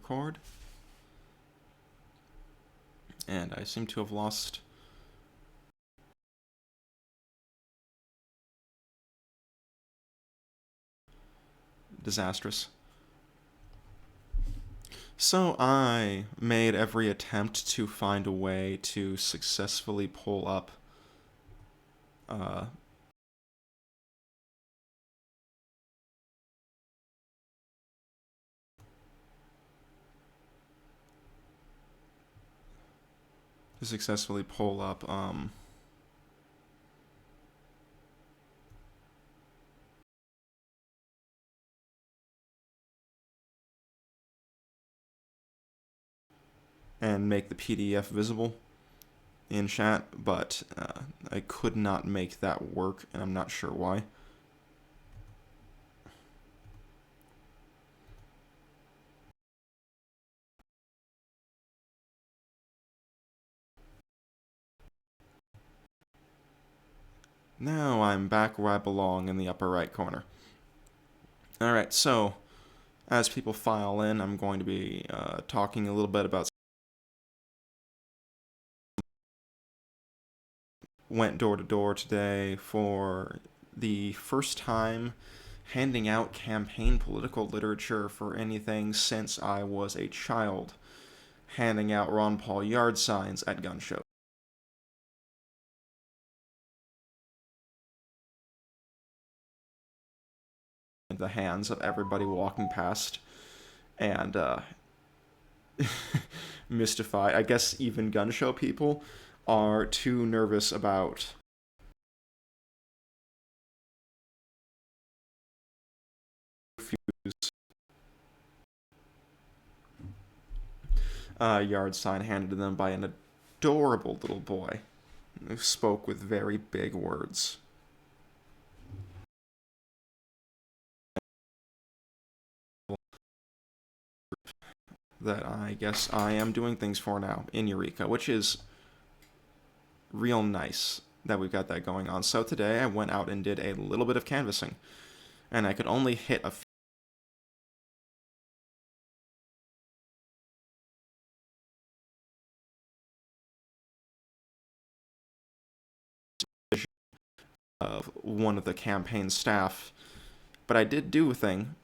record. And I seem to have lost... Disastrous. So I made every attempt to find a way to successfully pull up and make the PDF visible in chat, but I could not make that work, and I'm not sure why. Now I'm back where I belong in the upper right corner. Alright, so as people file in, I'm going to be talking a little bit about... Went door to door today for the first time handing out campaign political literature for anything since I was a child, handing out Ron Paul yard signs at gun shows. The hands of everybody walking past, and mystified. I guess even gun show people are too nervous about yard sign handed to them by an adorable little boy who spoke with very big words. That I guess I am doing things for now in Eureka, which is real nice that we've got that going on. So today I went out and did a little bit of canvassing, and I could only hit a few of one of the campaign staff, but I did do a thing,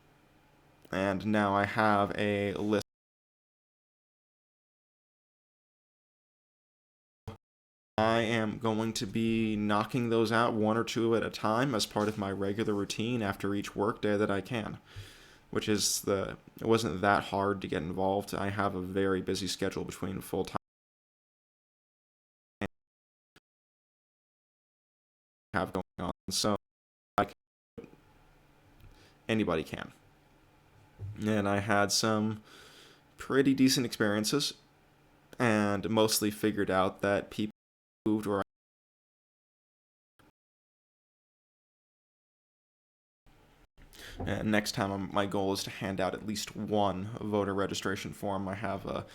and now I have a list. I am going to be knocking those out one or two at a time as part of my regular routine after each workday that I can, which is it wasn't that hard to get involved. I have a very busy schedule between full-time and have going on, so anybody can. And I had some pretty decent experiences, and mostly figured out that people moved where and next time my goal is to hand out at least one voter registration form. I have a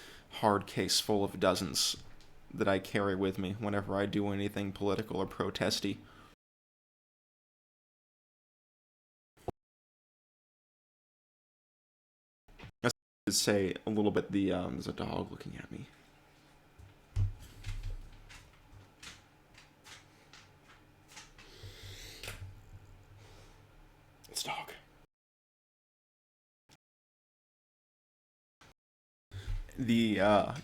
hard case full of dozens that I carry with me whenever I do anything political or protesty. I should say a little bit there's a dog looking at me. It's dog. The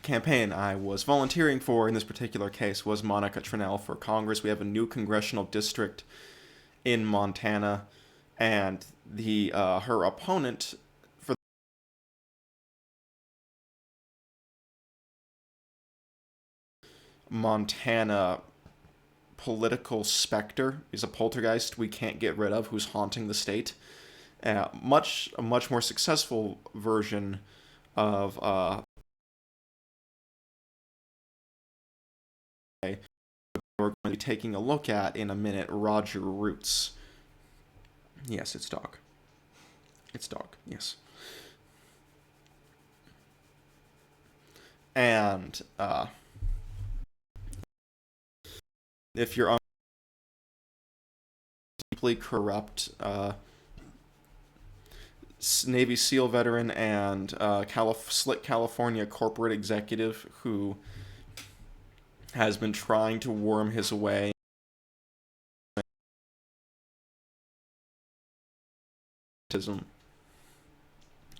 campaign I was volunteering for in this particular case was Monica Tranel for Congress. We have a new congressional district in Montana, and her opponent for Montana political specter is a poltergeist we can't get rid of who's haunting the state. A much more successful version of we're going to be taking a look at in a minute, Roger Roots. Yes, it's dog. It's dog, yes. And if you're deeply corrupt Navy SEAL veteran and slick California corporate executive who has been trying to worm his way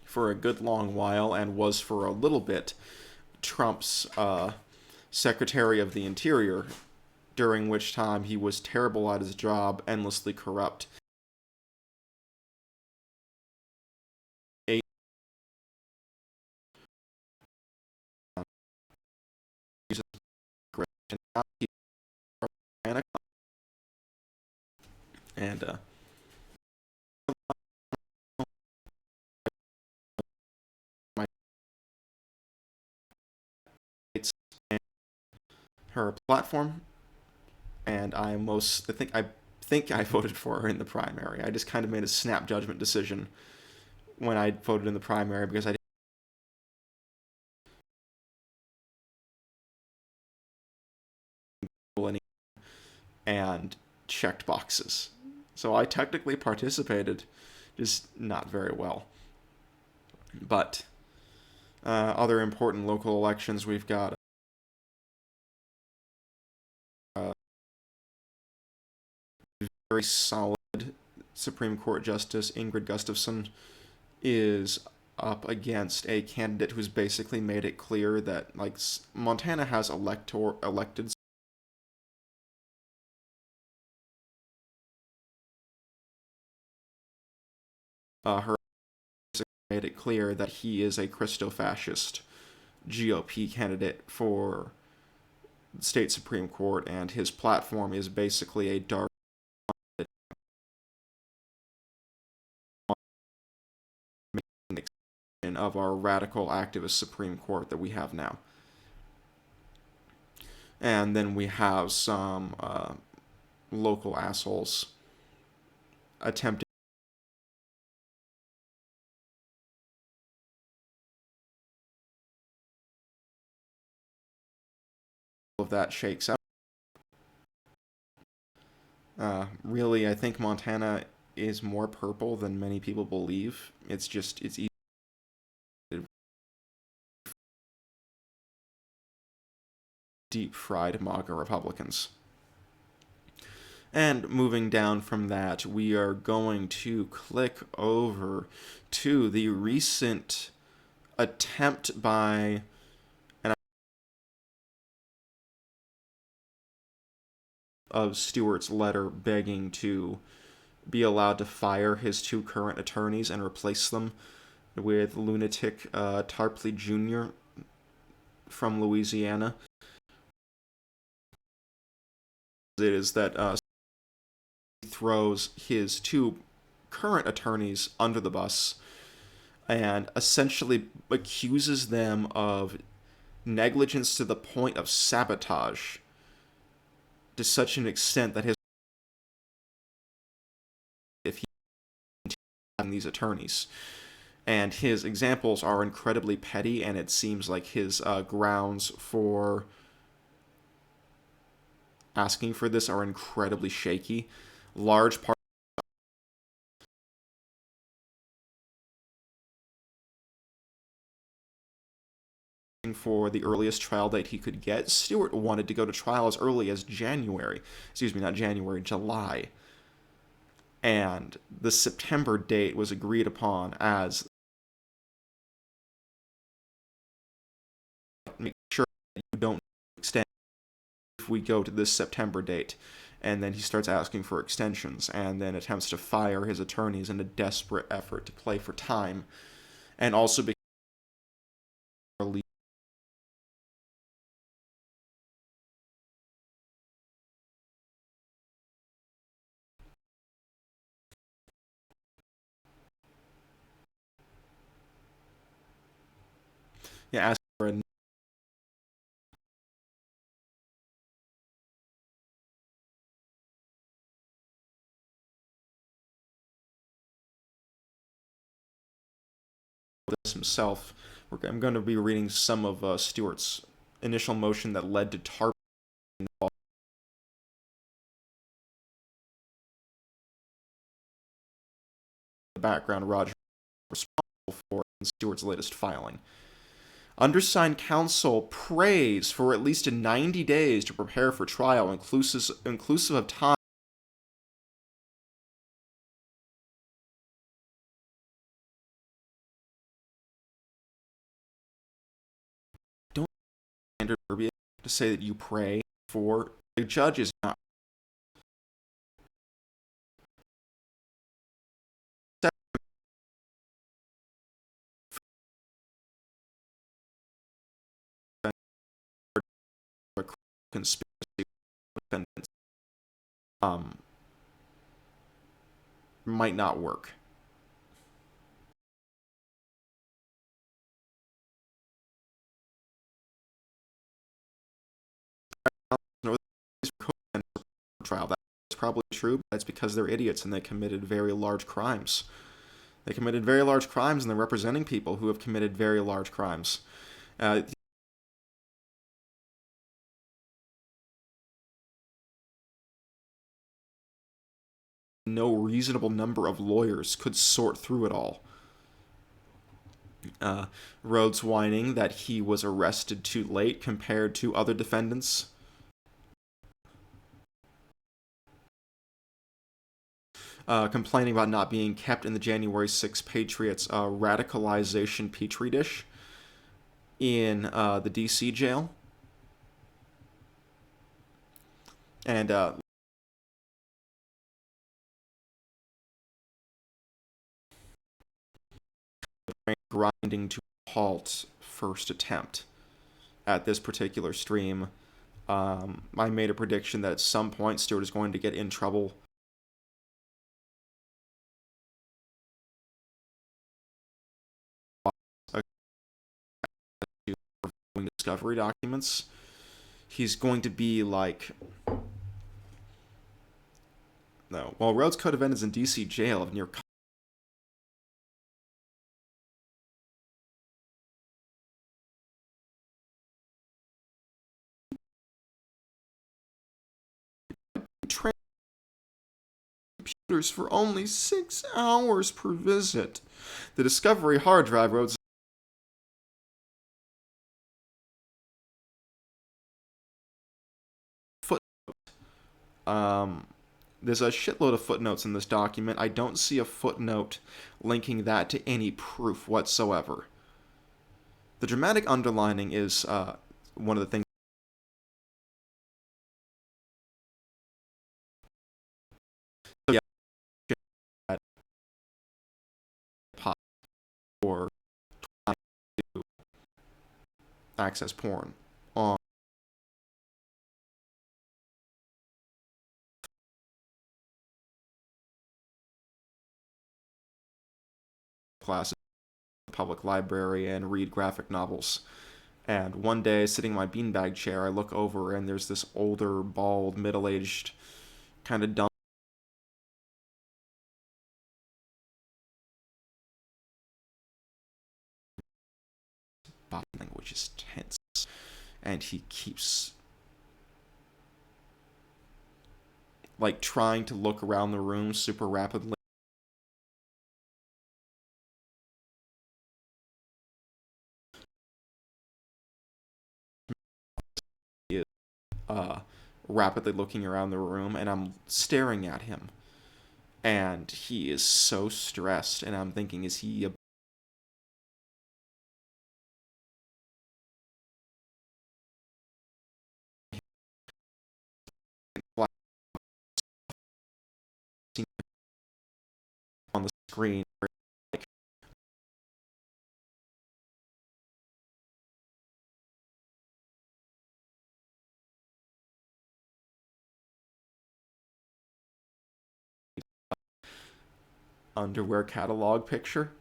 for a good long while, and was for a little bit Trump's Secretary of the Interior, during which time he was terrible at his job, endlessly corrupt. And her platform, and I think I voted for her in the primary. I just kind of made a snap judgment decision when I voted in the primary because I didn't any and checked boxes. So I technically participated, just not very well. But other important local elections, we've got a very solid Supreme Court Justice Ingrid Gustafson is up against a candidate who's basically made it clear that Montana has elected her made it clear that he is a Christo-fascist GOP candidate for the state Supreme Court, and his platform is basically a dark extension of our radical activist Supreme Court that we have now. And then we have some local assholes attempting of that shakes out. Really, I think Montana is more purple than many people believe. It's easy. Deep fried MAGA Republicans. And moving down from that, we are going to click over to the recent attempt by of Stewart's letter begging to be allowed to fire his two current attorneys and replace them with lunatic Tarpley Jr. from Louisiana. It is that he throws his two current attorneys under the bus and essentially accuses them of negligence to the point of sabotage, to such an extent that if he having these attorneys. And his examples are incredibly petty, and it seems like his grounds for asking for this are incredibly shaky. Large part for the earliest trial date he could get. Stewart wanted to go to trial as early as July. And the September date was agreed upon as make sure that you don't extend if we go to this September date. And then he starts asking for extensions and then attempts to fire his attorneys in a desperate effort to play for time. And also because ask for a this himself. I'm going to be reading some of Stewart's initial motion that led to TARP. The background, Roger responsible for in Stewart's latest filing. Undersigned counsel prays for at least 90 days to prepare for trial, inclusive of time. Don't standard verbiage to say that you pray for the judge is not. Conspiracy defendants might not work. Trial. That's probably true, but that's because they're idiots and they committed very large crimes. They committed very large crimes and they're representing people who have committed very large crimes. No reasonable number of lawyers could sort through it all. Rhodes whining that he was arrested too late compared to other defendants. Complaining about not being kept in the January 6 Patriots radicalization petri dish in the D.C. jail. And grinding to a halt first attempt at this particular stream. I made a prediction that at some point Stewart is going to get in trouble discovery documents. He's going to be like, no. While Rhodes' co-defendants in D.C. jail of near computers for only 6 hours per visit. The discovery hard drive Rhodes there's a shitload of footnotes in this document. I don't see a footnote linking that to any proof whatsoever. The dramatic underlining is one of the things. So yeah, or trying to access porn on classes, public library, and read graphic novels. And one day, sitting in my beanbag chair, I look over and there's this older, bald, middle-aged, kind of dumb body language is tense. And he keeps like trying to look around the room super rapidly. Rapidly looking around the room, and I'm staring at him. And he is so stressed, and I'm thinking, is he on the screen? Underwear catalog picture,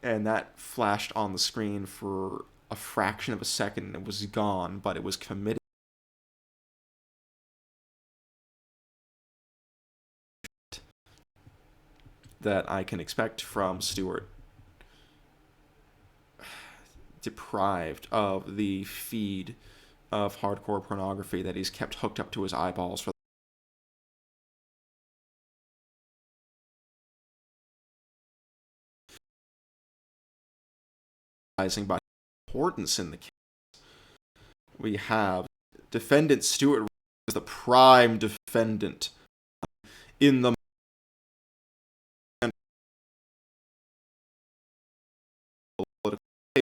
and that flashed on the screen for a fraction of a second and it was gone, but it was committed that I can expect from Stewart. Deprived of the feed of hardcore pornography that he's kept hooked up to his eyeballs for by importance in the case. We have defendant Stewart is the prime defendant in the political case.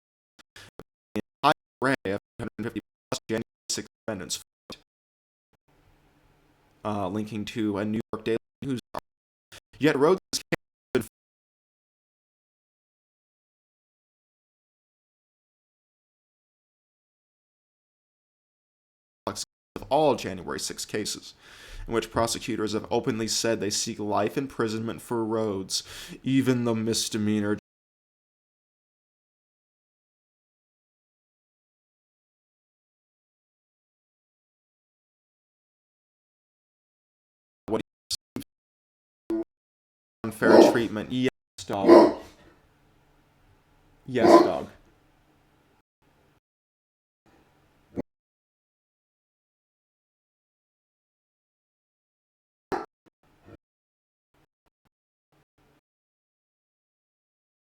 The entire array of 150 plus January 6 defendants, linking to a New York Daily News article. Yet Rhodes' case has been of all January 6 cases, in which prosecutors have openly said they seek life imprisonment for Rhodes, even the misdemeanor. What unfair treatment? Yes, dog. Yes, dog.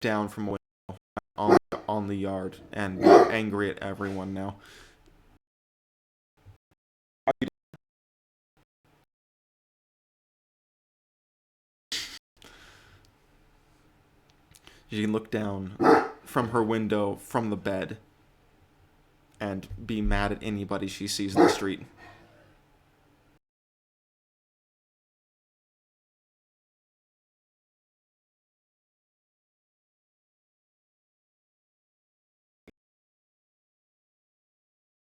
Down from a window on the yard and be angry at everyone now. She can look down from her window from the bed and be mad at anybody she sees in the street.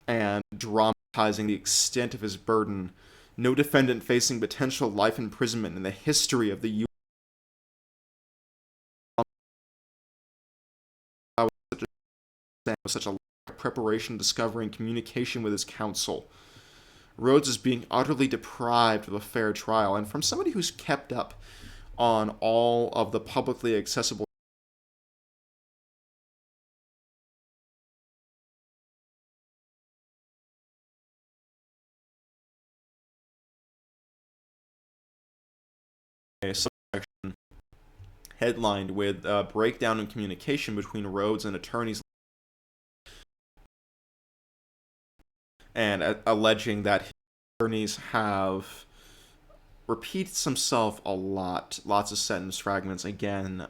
And dramatizing the extent of his burden. No defendant facing potential life imprisonment in the history of the U.S. with such a lack of preparation, discovery, and communication with his counsel. Rhodes is being utterly deprived of a fair trial, and from somebody who's kept up on all of the publicly accessible subsection headlined with breakdown in communication between Rhodes and attorneys, and alleging that his attorneys have repeats himself a lot, lots of sentence fragments. Again,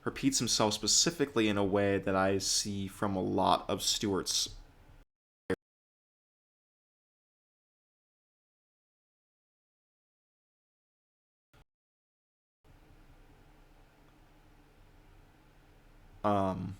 repeats himself specifically in a way that I see from a lot of Stewart's. Um,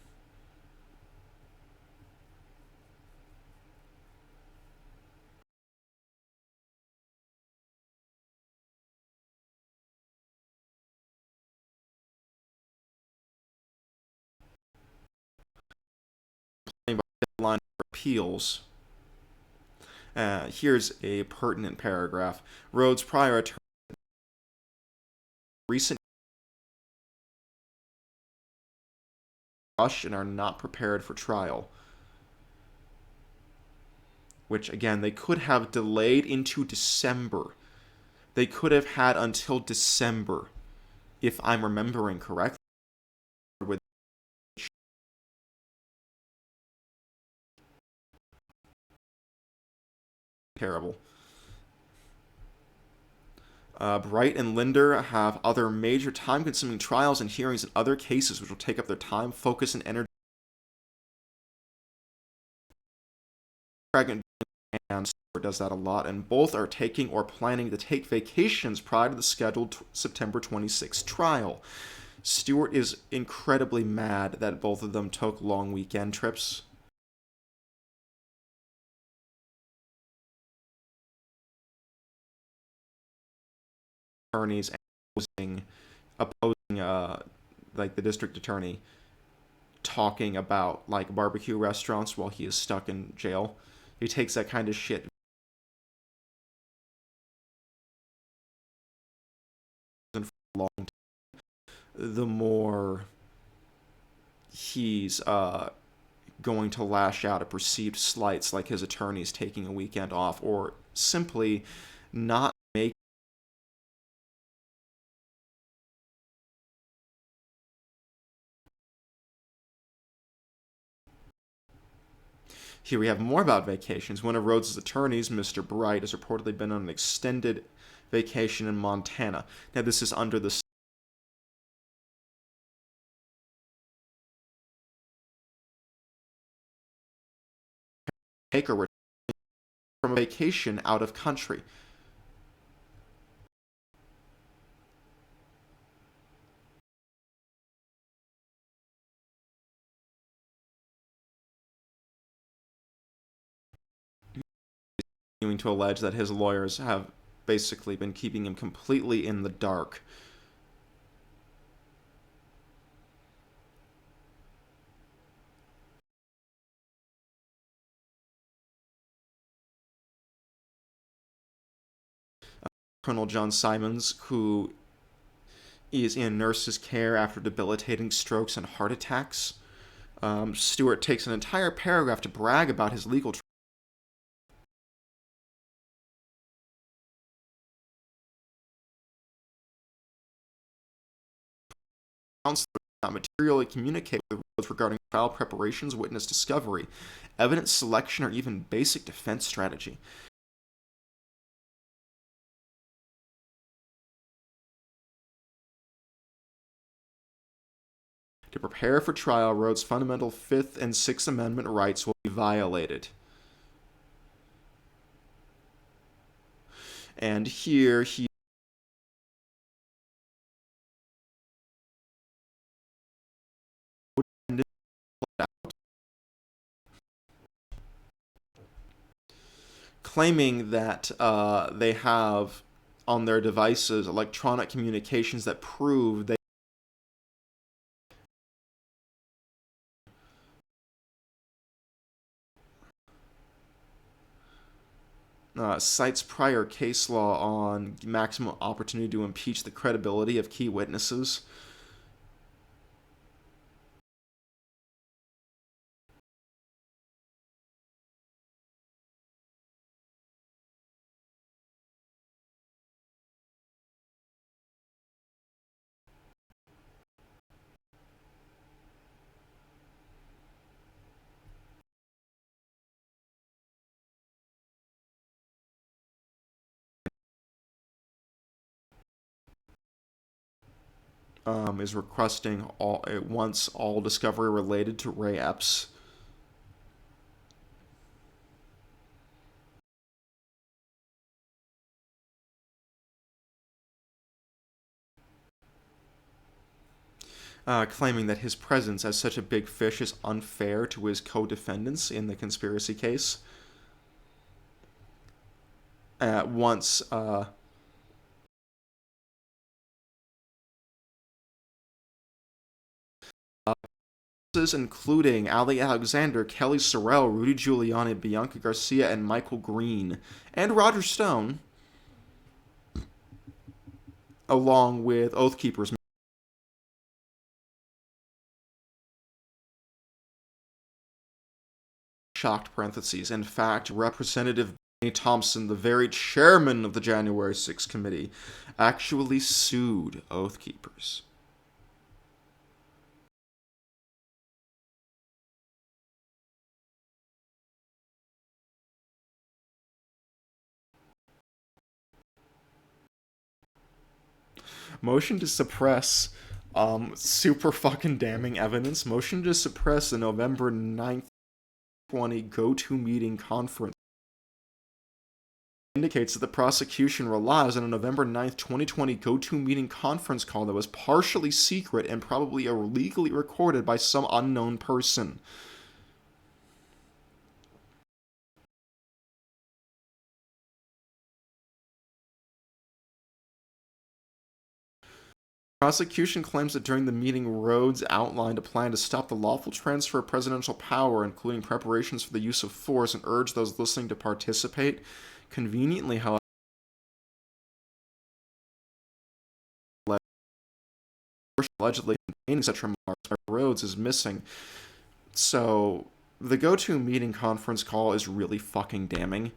by deadline for appeals. Here's a pertinent paragraph. Rhodes' prior attorney recent rush and are not prepared for trial. Which, again, they could have delayed into December. They could have had until December, if I'm remembering correctly. With terrible. Bright and Linder have other major time-consuming trials and hearings in other cases which will take up their time, focus, and energy. And Stewart does that a lot, and both are taking or planning to take vacations prior to the scheduled September 26th trial. Stewart is incredibly mad that both of them took long weekend trips. Attorneys opposing like the district attorney talking about like barbecue restaurants while he is stuck in jail. He takes that kind of shit for a long time. The more he's going to lash out at perceived slights like his attorneys taking a weekend off or simply not make Here we have more about vacations. One of Rhodes' attorneys, Mr. Bright, has reportedly been on an extended vacation in Montana. Now, this is under the taker from a vacation out of country. Continuing to allege that his lawyers have basically been keeping him completely in the dark. Colonel John Simons, who is in nurse's care after debilitating strokes and heart attacks. Stewart takes an entire paragraph to brag about his legal counselor not materially communicate with Rhodes regarding trial preparations, witness discovery, evidence selection, or even basic defense strategy. To prepare for trial, Rhodes' fundamental Fifth and Sixth Amendment rights will be violated. And here he claiming that they have on their devices electronic communications that prove they cites prior case law on maximum opportunity to impeach the credibility of key witnesses. Is requesting all at once all discovery related to Ray Epps. Claiming that his presence as such a big fish is unfair to his co-defendants in the conspiracy case. Once including Ali Alexander, Kelly Sorrell, Rudy Giuliani, Bianca Garcia, and Michael Green, and Roger Stone, along with Oath Keepers. Shocked parentheses. In fact, Representative Benny Thompson, the very chairman of the January 6th committee, actually sued Oath Keepers. Motion to suppress super fucking damning evidence. Motion to suppress the November 9th 20 go-to-meeting conference indicates that the prosecution relies on a November 9th 2020 go-to-meeting conference call that was partially secret and probably illegally recorded by some unknown person. Prosecution claims that during the meeting, Rhodes outlined a plan to stop the lawful transfer of presidential power, including preparations for the use of force, and urged those listening to participate. Conveniently, however, allegedly containing such remarks by Rhodes is missing. So, the go-to meeting conference call is really fucking damning,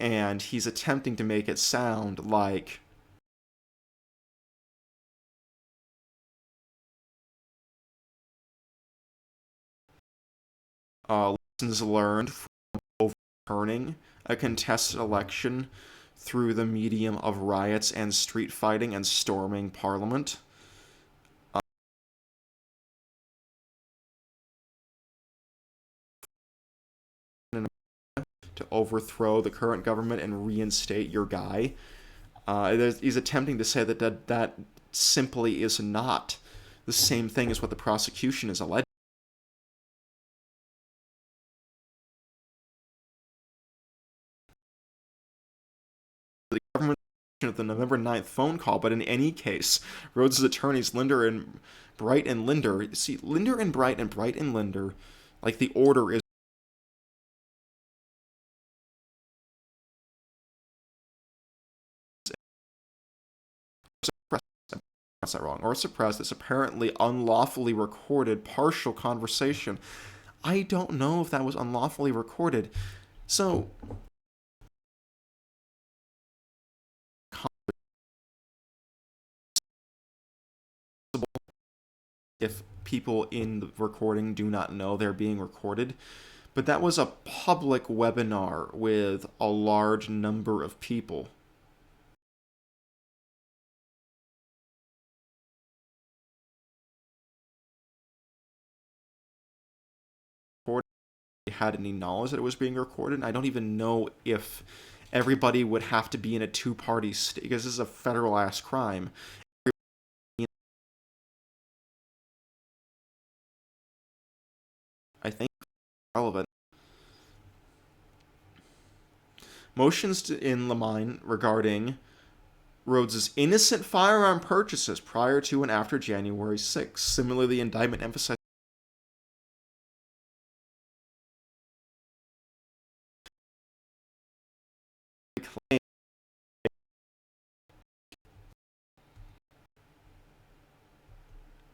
and he's attempting to make it sound like lessons learned from overturning a contested election through the medium of riots and street fighting and storming Parliament. To overthrow the current government and reinstate your guy. He's attempting to say that simply is not the same thing as what the prosecution is alleging. The government of the November 9th phone call, but in any case, Rhodes' attorneys, Linder and Bright and Linder, see, Linder and Bright and Linder, like the order is that wrong, or suppress this apparently unlawfully recorded partial conversation. I don't know if that was unlawfully recorded. So, if people in the recording do not know they're being recorded, but that was a public webinar with a large number of people. Had any knowledge that it was being recorded. And I don't even know if everybody would have to be in a two-party state, because this is a federal-ass crime. I think relevant. Motions in Lamine regarding Rhodes' innocent firearm purchases prior to and after January 6th. Similarly, the indictment emphasized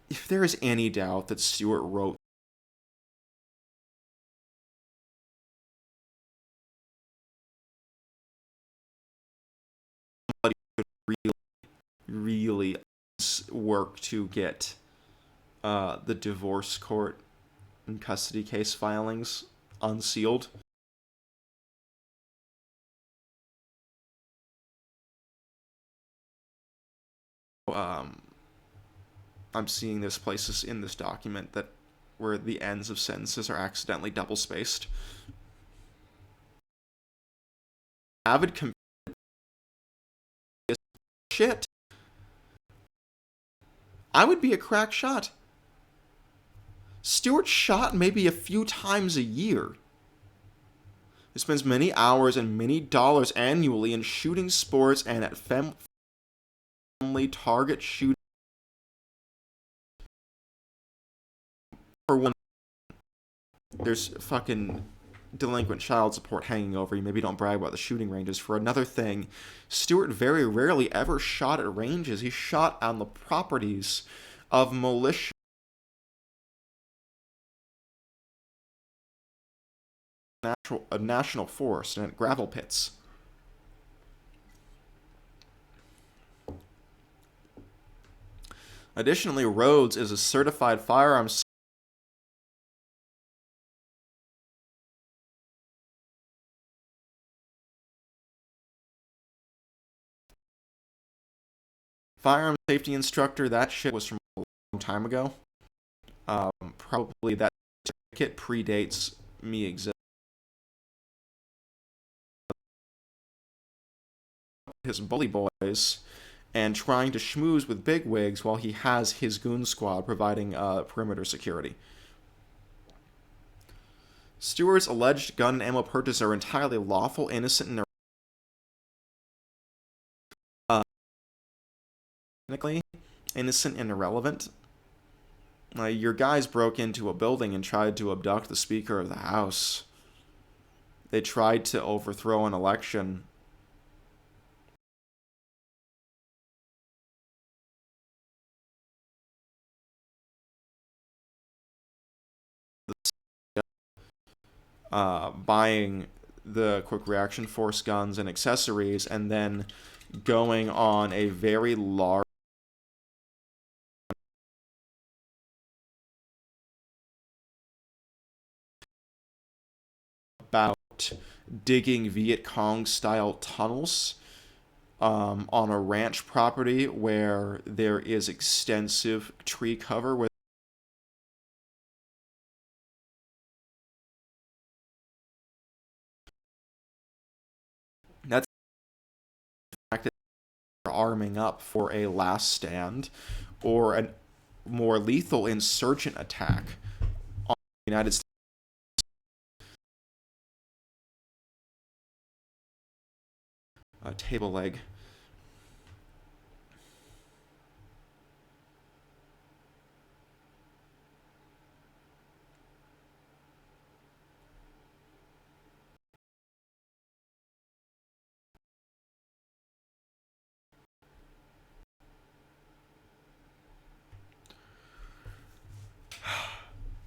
if there is any doubt that Stewart wrote somebody could really work to get the divorce court and custody case filings unsealed. I'm seeing this places in this document that where the ends of sentences are accidentally double spaced. Avid shit. I would be a crack shot. Stewart shot maybe a few times a year. He spends many hours and many dollars annually in shooting sports and at family target shooting. For one, there's fucking delinquent child support hanging over you. Maybe don't brag about the shooting ranges. For another thing, Stewart very rarely ever shot at ranges. He shot on the properties of militia. A national forest and at gravel pits. Additionally, Rhodes is a certified firearms safety instructor. That shit was from a long time ago. Probably that certificate predates me existing. His bully boys and trying to schmooze with bigwigs while he has his goon squad providing perimeter security. Stewart's alleged gun and ammo purchases are entirely lawful, innocent, and technically innocent and irrelevant. Your guys broke into a building and tried to abduct the Speaker of the House. They tried to overthrow an election. Buying the quick reaction force guns and accessories, and then going on a very large about digging Viet Cong style tunnels on a ranch property where there is extensive tree cover. That's the fact that they're arming up for a last stand or a more lethal insurgent attack on the United States. Table leg.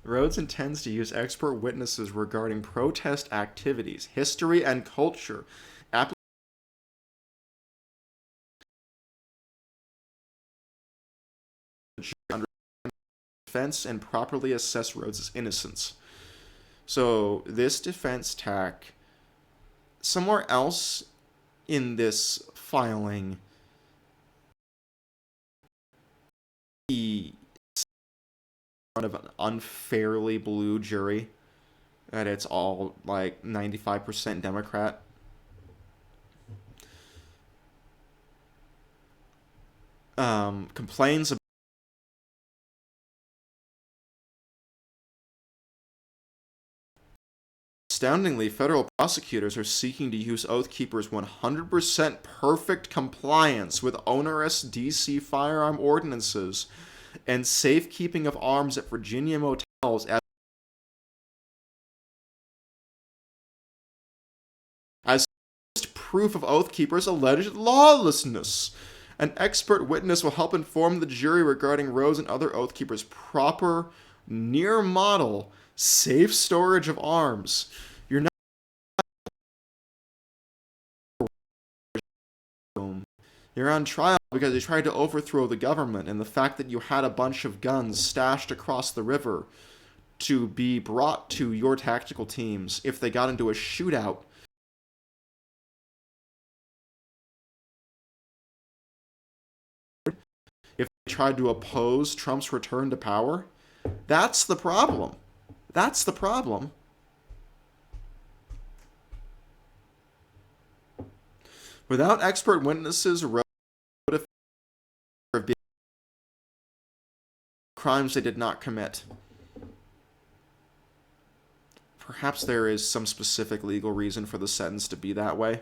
Rhodes intends to use expert witnesses regarding protest activities, history, and culture. Under defense and properly assess Rhodes' innocence. So this defense tack, somewhere else in this filing, he in front of an unfairly blue jury that it's all like 95% Democrat. Complains about astoundingly, federal prosecutors are seeking to use Oath Keeper's 100% perfect compliance with onerous D.C. firearm ordinances and safekeeping of arms at Virginia motels as proof of Oath Keeper's alleged lawlessness. An expert witness will help inform the jury regarding Rhodes and other Oath Keepers' proper, near-model, safe storage of arms. You're not You're on trial because you tried to overthrow the government, and the fact that you had a bunch of guns stashed across the river to be brought to your tactical teams if they got into a shootout. If they tried to oppose Trump's return to power, that's the problem. That's the problem. Without expert witnesses, crimes they did not commit. Perhaps there is some specific legal reason for the sentence to be that way.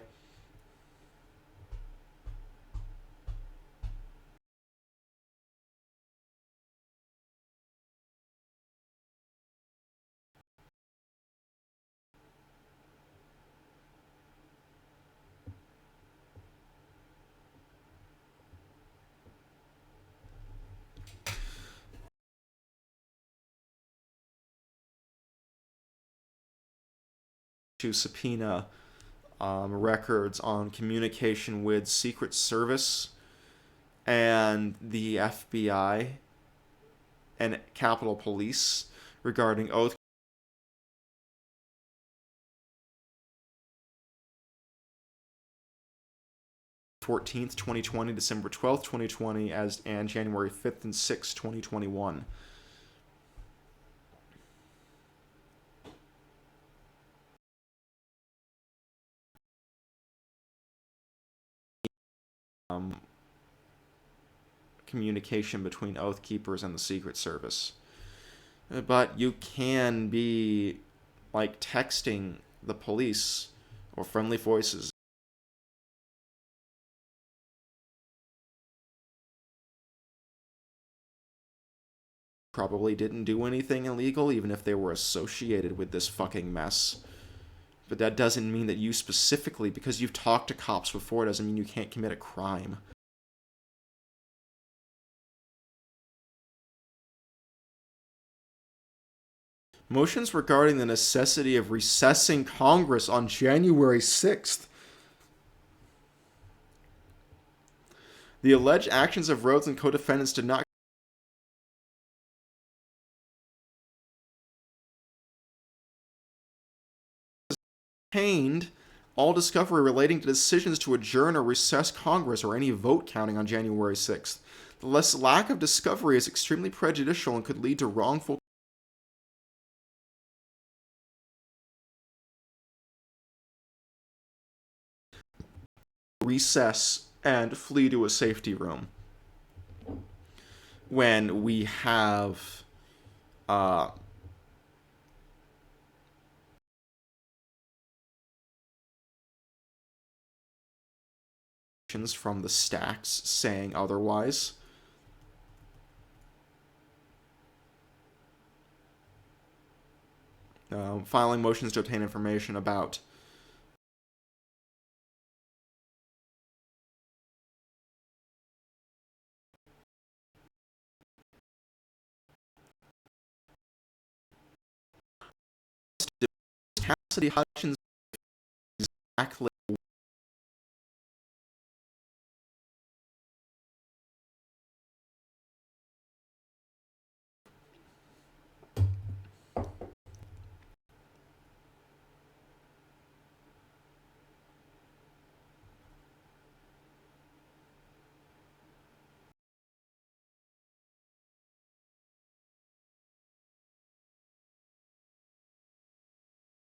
To subpoena records on communication with Secret Service and the FBI and Capitol Police regarding Oath 14th, 2020, December 12th, 2020, and January 5th and 6th, 2021. Communication between Oath Keepers and the Secret Service. But you can be like texting the police or friendly voices. Probably didn't do anything illegal, even if they were associated with this fucking mess. But that doesn't mean that you specifically, because you've talked to cops before, doesn't mean you can't commit a crime. Motions regarding the necessity of recessing Congress on January 6th. The alleged actions of Rhodes and co-defendants did not obtained all discovery relating to decisions to adjourn or recess Congress or any vote counting on January 6th. The lack of discovery is extremely prejudicial and could lead to wrongful recess and flee to a safety room when we have from the stacks saying otherwise. Filing motions to obtain information about Cassidy Hutchins exactly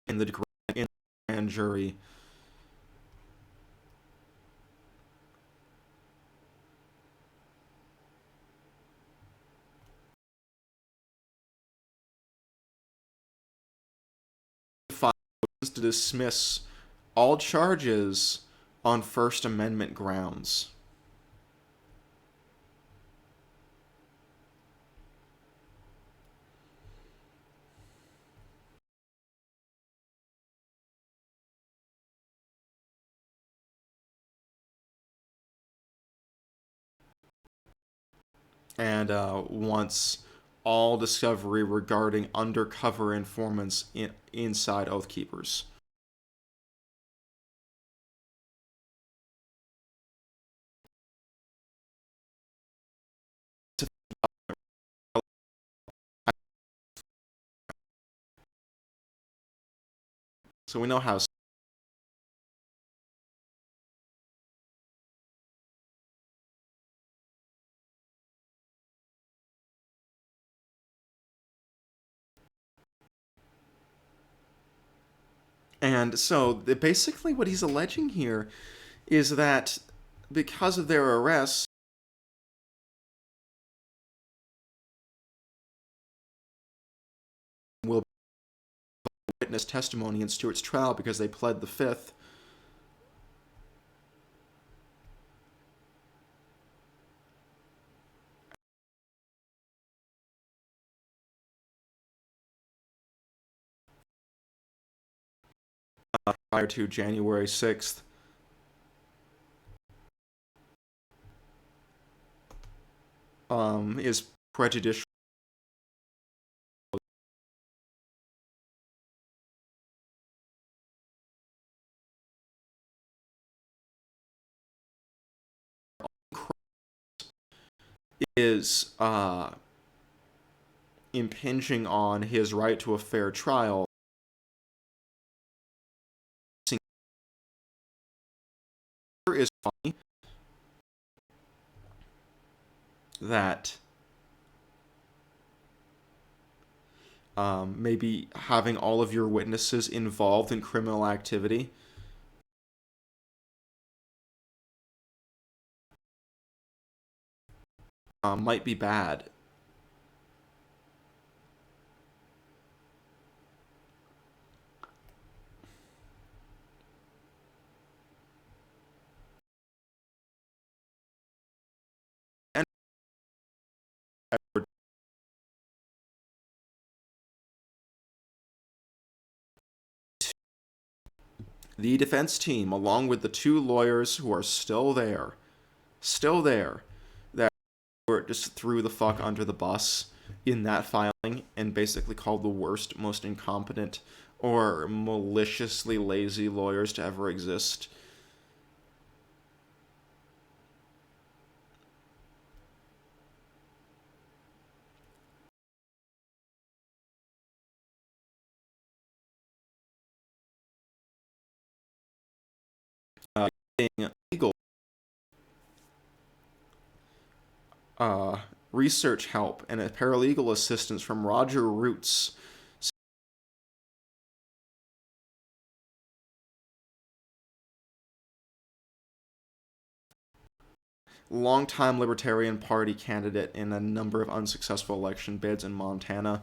in the grand jury. To dismiss all charges on First Amendment grounds. And wants all discovery regarding undercover informants inside Oath Keepers. So we know how. And so basically what he's alleging here is that because of their arrests, will witness testimony in Stewart's trial because they pled the Fifth. Prior to January 6th. Is prejudicial. Is impinging on his right to a fair trial. Is funny that maybe having all of your witnesses involved in criminal activity might be bad. And the defense team, along with the two lawyers who are still there, that were just threw the fuck under the bus in that filing and basically called the worst, most incompetent, or maliciously lazy lawyers to ever exist. legal research help and a paralegal assistance from Roger Roots, longtime Libertarian Party candidate in a number of unsuccessful election bids in Montana.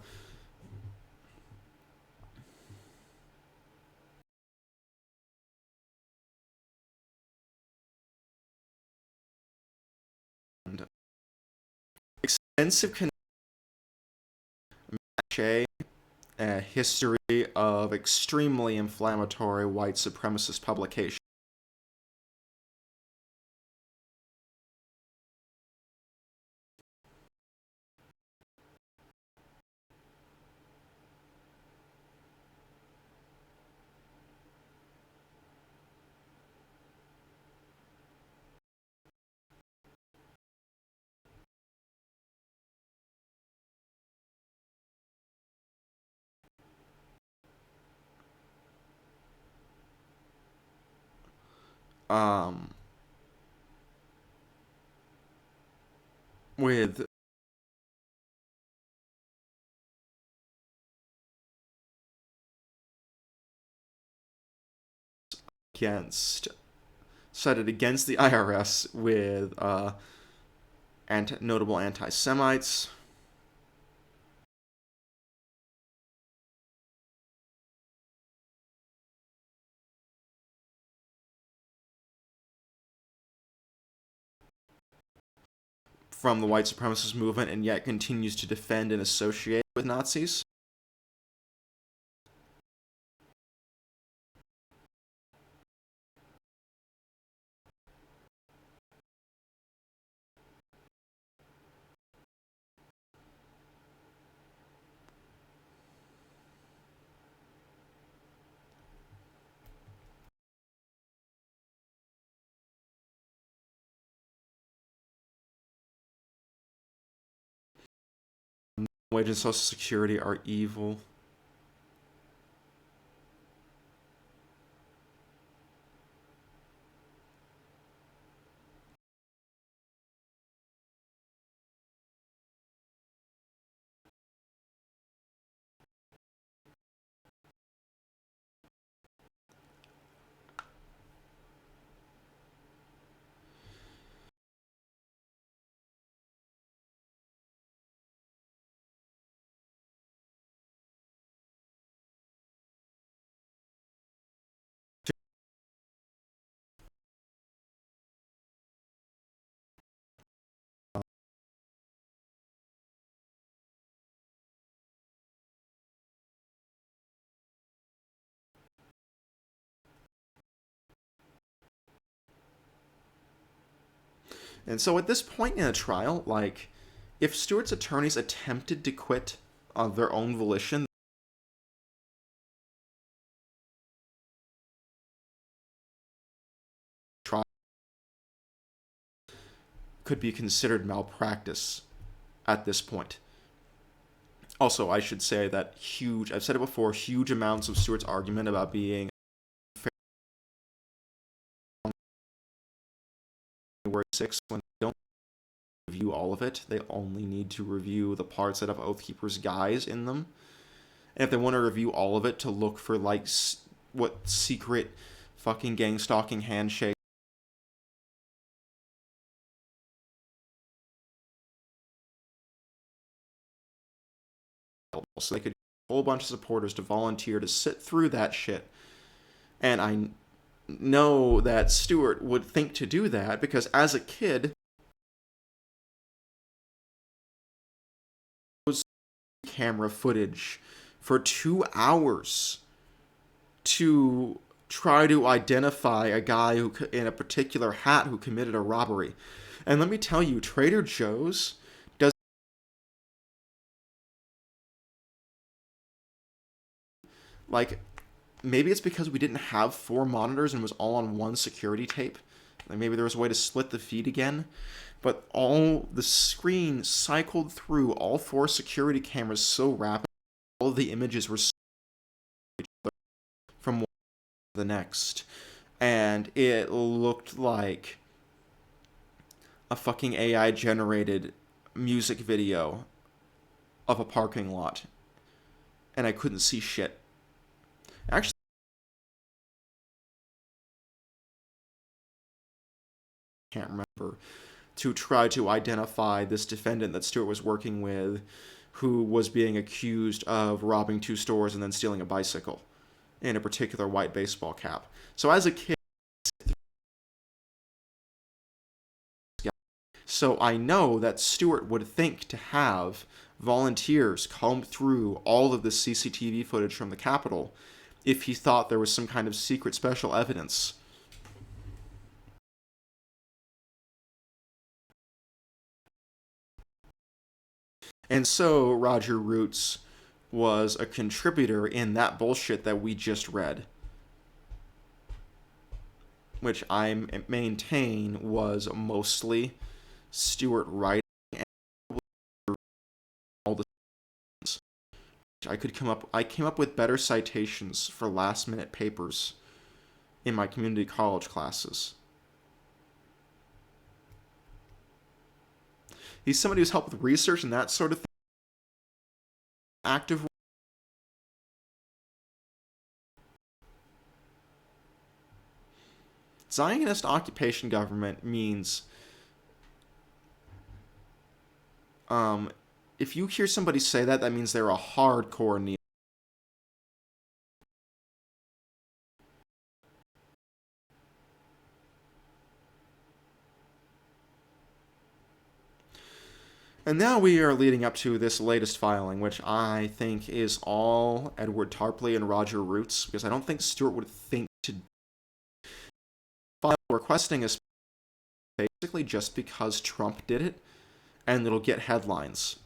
And extensive a history of extremely inflammatory white supremacist publications. With against cited against the IRS with notable anti-Semites. From the white supremacist movement, and yet continues to defend and associate with Nazis. Wage and Social Security are evil. And so at this point in a trial, like, if Stewart's attorneys attempted to quit on their own volition, trial could be considered malpractice at this point. Also, I should say that I've said it before, huge amounts of Stewart's argument about being January 6th, when they don't review all of it, they only need to review the parts that have Oathkeeper's guise in them. And if they want to review all of it to look for, like, what secret fucking gang stalking handshake so they could get a whole bunch of supporters to volunteer to sit through that shit. And I know that Stewart would think to do that because as a kid, camera footage for 2 hours to try to identify a guy who in a particular hat who committed a robbery. And let me tell you, Trader Joe's does, like, maybe it's because we didn't have 4 monitors and it was all on one security tape. Like, maybe there was a way to split the feed again. But all the screen cycled through all 4 security cameras so rapidly, all of the images were from one to the next. and it looked like a fucking AI generated music video of a parking lot, and I couldn't see shit. Actually, I can't remember, to try to identify this defendant that Stewart was working with, who was being accused of robbing two stores and then stealing a bicycle in a particular white baseball cap. So as a kid, so I know that Stewart would think to have volunteers comb through all of the CCTV footage from the Capitol if he thought there was some kind of secret special evidence. And so Roger Roots was a contributor in that bullshit that we just read, which I maintain was mostly Stewart writing and all the I came up with better citations for last minute papers in my community college classes. He's somebody who's helped with research and that sort of thing. Active. Zionist occupation government means if you hear somebody say that, that means they're a hardcore neo. And now we are leading up to this latest filing, which I think is all Edward Tarpley and Roger Roots, because I don't think Stewart would think to file requesting a basically just because Trump did it, and it'll get headlines.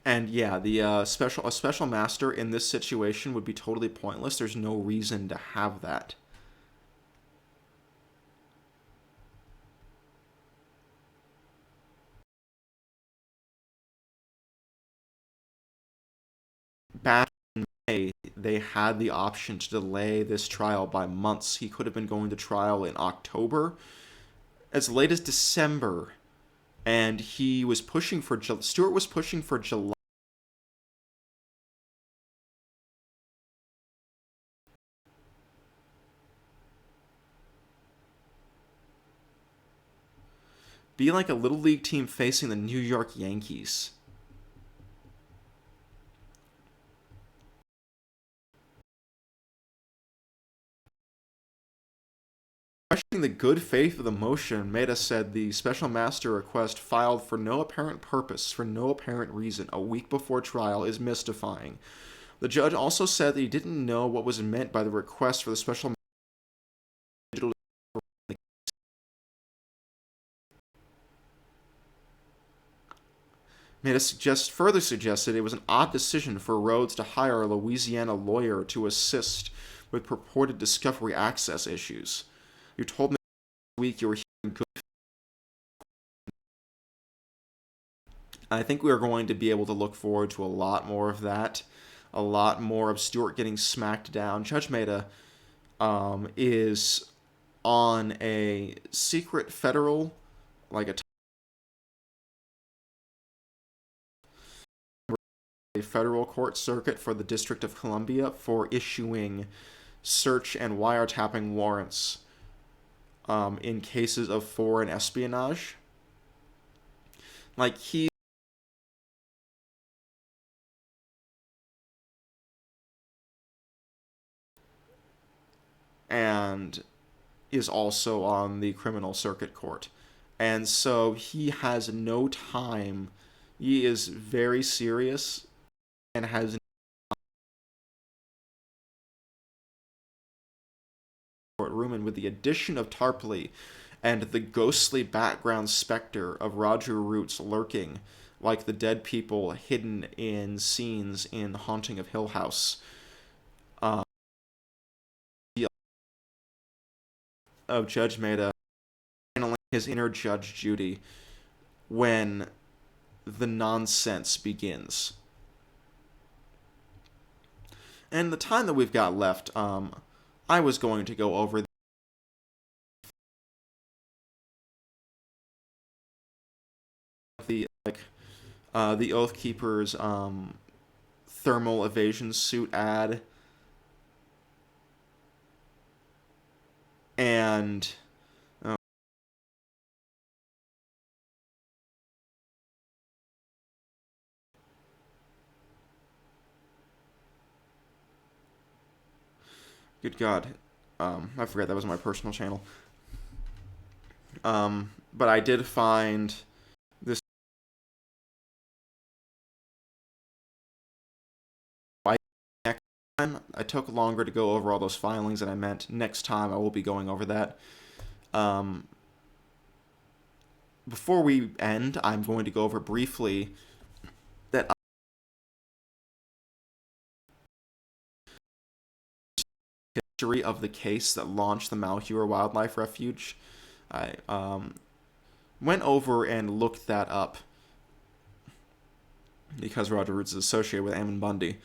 And yeah, the special master in this situation would be totally pointless. There's no reason to have that. Back in May, they had the option to delay this trial by months. He could have been going to trial in October, as late as December, and he was pushing for Stewart was pushing for July. Be like a little league team facing the New York Yankees. Questioning the good faith of the motion, Maida said the special master request filed for no apparent purpose, for no apparent reason, a week before trial is mystifying. The judge also said that he didn't know what was meant by the request for the special master. Maida further suggested it was an odd decision for Rhodes to hire a Louisiana lawyer to assist with purported discovery access issues. You told me last week you were hearing good. I think we are going to be able to look forward to a lot more of that, a lot more of Stewart getting smacked down. Judge Maida is on a secret federal, like a federal court circuit for the District of Columbia for issuing search and wiretapping warrants in cases of foreign espionage. Like, he and is also on the criminal circuit court. And so he has no time. He is very serious and has courtroom, and with the addition of Tarpley and the ghostly background specter of Roger Roots lurking like the dead people hidden in scenes in Haunting of Hill House, of Judge Maida his inner Judge Judy when the nonsense begins. And the time that we've got left, I was going to go over the Oath Keeper's thermal evasion suit ad, and good God, I forgot that was my personal channel. But I did find this. Next time, I took longer to go over all those filings than I meant. Next time, I will be going over that. Before we end, I'm going to go over briefly that history of the case that launched the Malheur Wildlife Refuge. I went over and looked that up because Roger Roots is associated with Ammon Bundy.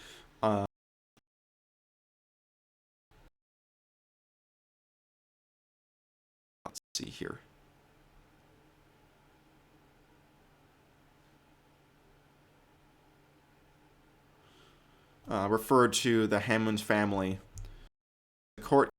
Let's see here. Referred to the Hammond family. The court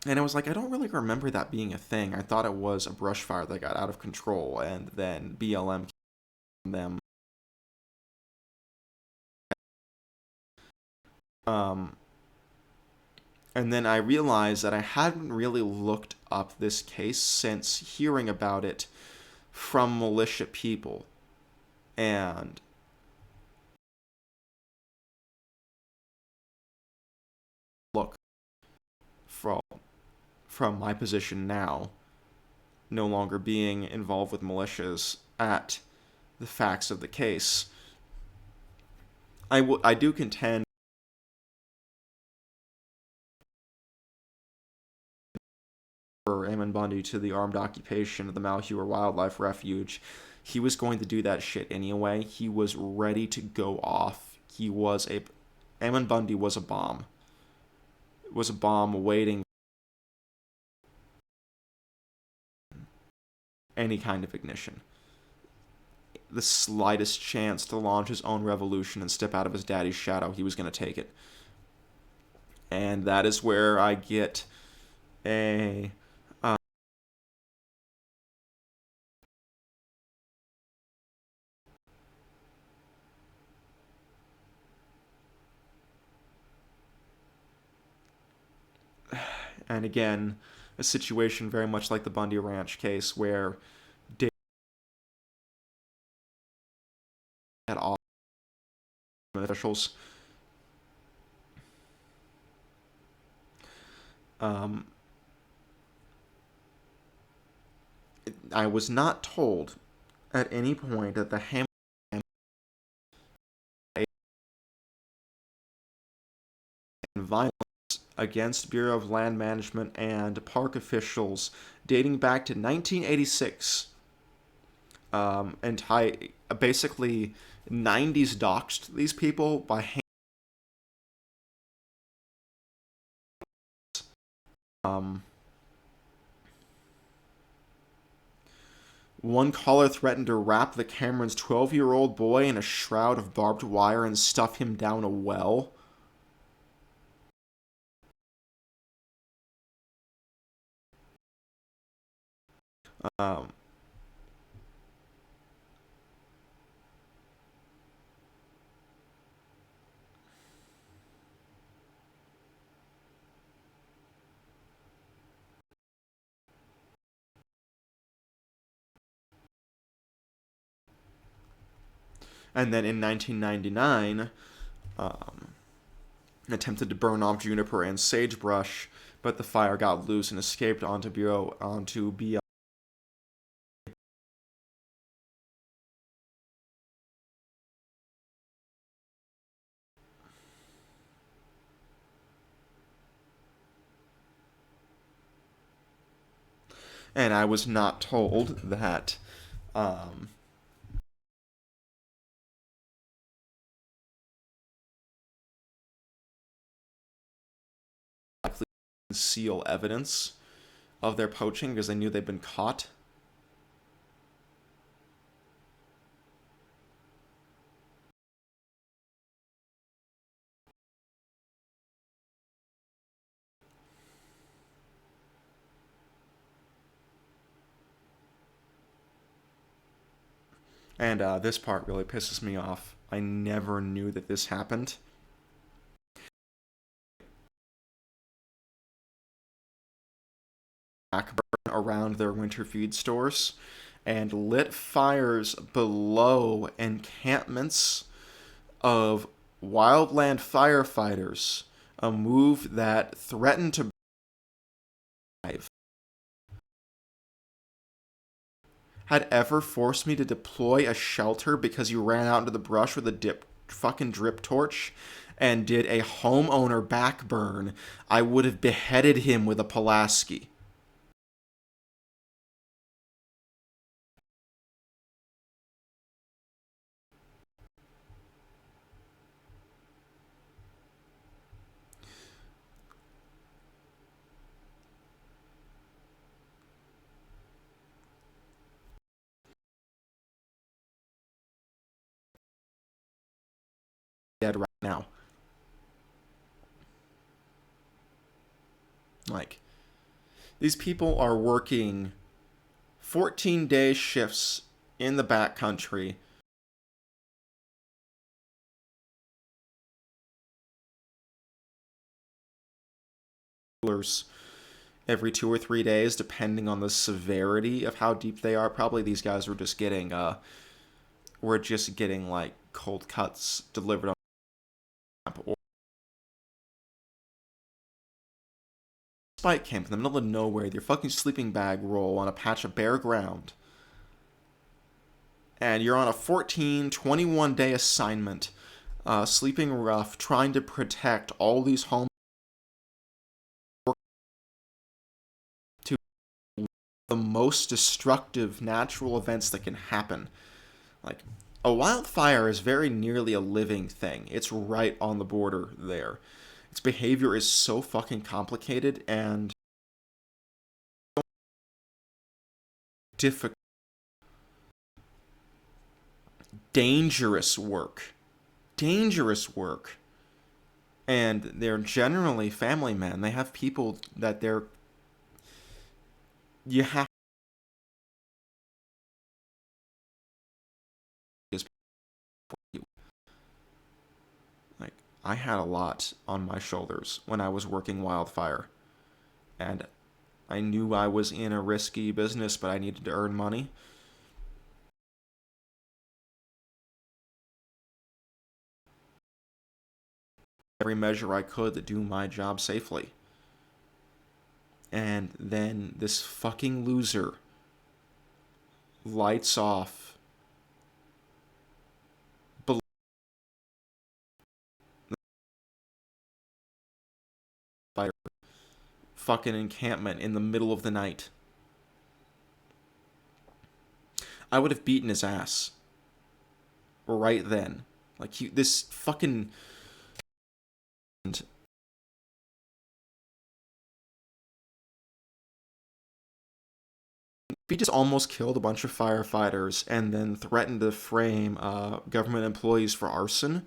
and I was like, I don't really remember that being a thing. I thought it was a brush fire that got out of control, and then BLM came them. And then I realized that I hadn't really looked up this case since hearing about it from militia people. And look, from my position now, no longer being involved with militias, at the facts of the case, I do contend for Ammon Bundy to the armed occupation of the Malheur Wildlife Refuge. He was going to do that shit anyway. He was ready to go off. Ammon Bundy was a bomb. It was a bomb waiting any kind of ignition. The slightest chance to launch his own revolution and step out of his daddy's shadow, he was going to take it. And that is where I get a and again, a situation very much like the Bundy Ranch case where Dave had all officials. I was not told at any point that the Hamilton violence against Bureau of Land Management and park officials dating back to 1986 and basically 90s doxed these people by hand. One caller threatened to wrap the Cameron's 12-year-old boy in a shroud of barbed wire and stuff him down a well. Um, and then in 1999, attempted to burn off juniper and sagebrush, but the fire got loose and escaped onto BLM. And I was not told that um, likely conceal evidence of their poaching because they knew they'd been caught. And this part really pisses me off. I never knew that this happened. Around their winter feed stores and lit fires below encampments of wildland firefighters, a move that threatened to had ever forced me to deploy a shelter because you ran out into the brush with a fucking drip torch and did a homeowner backburn, I would have beheaded him with a Pulaski. Dead right now. Like, these people are working 14-day shifts in the backcountry. Every 2 or 3 days, depending on the severity of how deep they are. Probably these guys were just getting like cold cuts delivered on or spike camp in the middle of nowhere. Your fucking sleeping bag roll on a patch of bare ground, and you're on a 14, 21-day assignment, sleeping rough, trying to protect all these homes to the most destructive natural events that can happen. Like, a wildfire is very nearly a living thing. It's right on the border there. Its behavior is so fucking complicated and difficult. Dangerous work. Dangerous work. And they're generally family men. They have people that you have to. Like, I had a lot on my shoulders when I was working wildfire. And I knew I was in a risky business, but I needed to earn money. Every measure I could to do my job safely. And then this fucking loser lights off the fire fucking encampment in the middle of the night. I would have beaten his ass right then. Like, this fucking. He just almost killed a bunch of firefighters and then threatened to frame government employees for arson.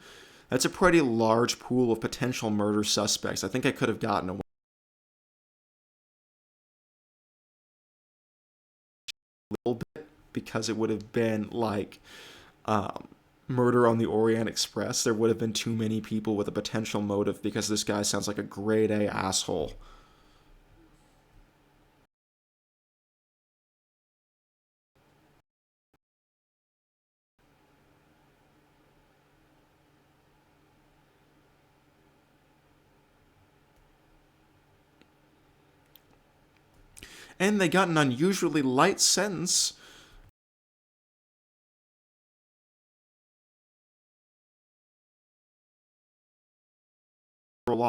That's a pretty large pool of potential murder suspects. I think I could have gotten away a little bit because it would have been like Murder on the Orient Express. There would have been too many people with a potential motive because this guy sounds like a grade A asshole. And they got an unusually light sentence for law.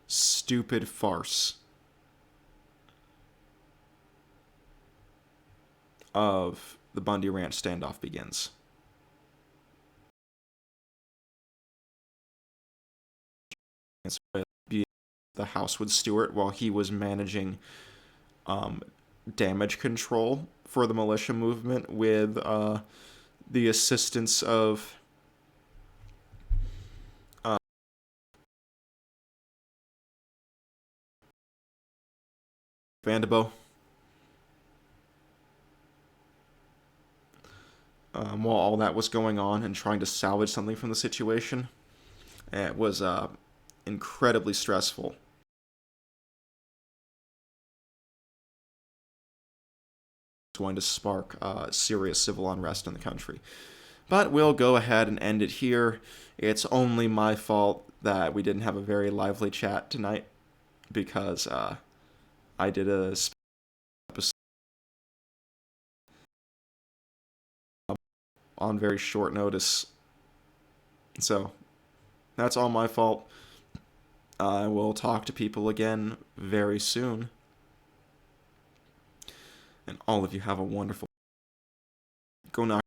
stupid farce of the Bundy Ranch standoff begins. The house with Stewart while he was managing damage control for the militia movement with the assistance of Vanderbilt. While all that was going on and trying to salvage something from the situation, it was incredibly stressful. It's going to spark serious civil unrest in the country. But we'll go ahead and end it here. It's only my fault that we didn't have a very lively chat tonight because I did a episode on very short notice. So that's all my fault. I will talk to people again very soon. And all of you have a wonderful... Go knock.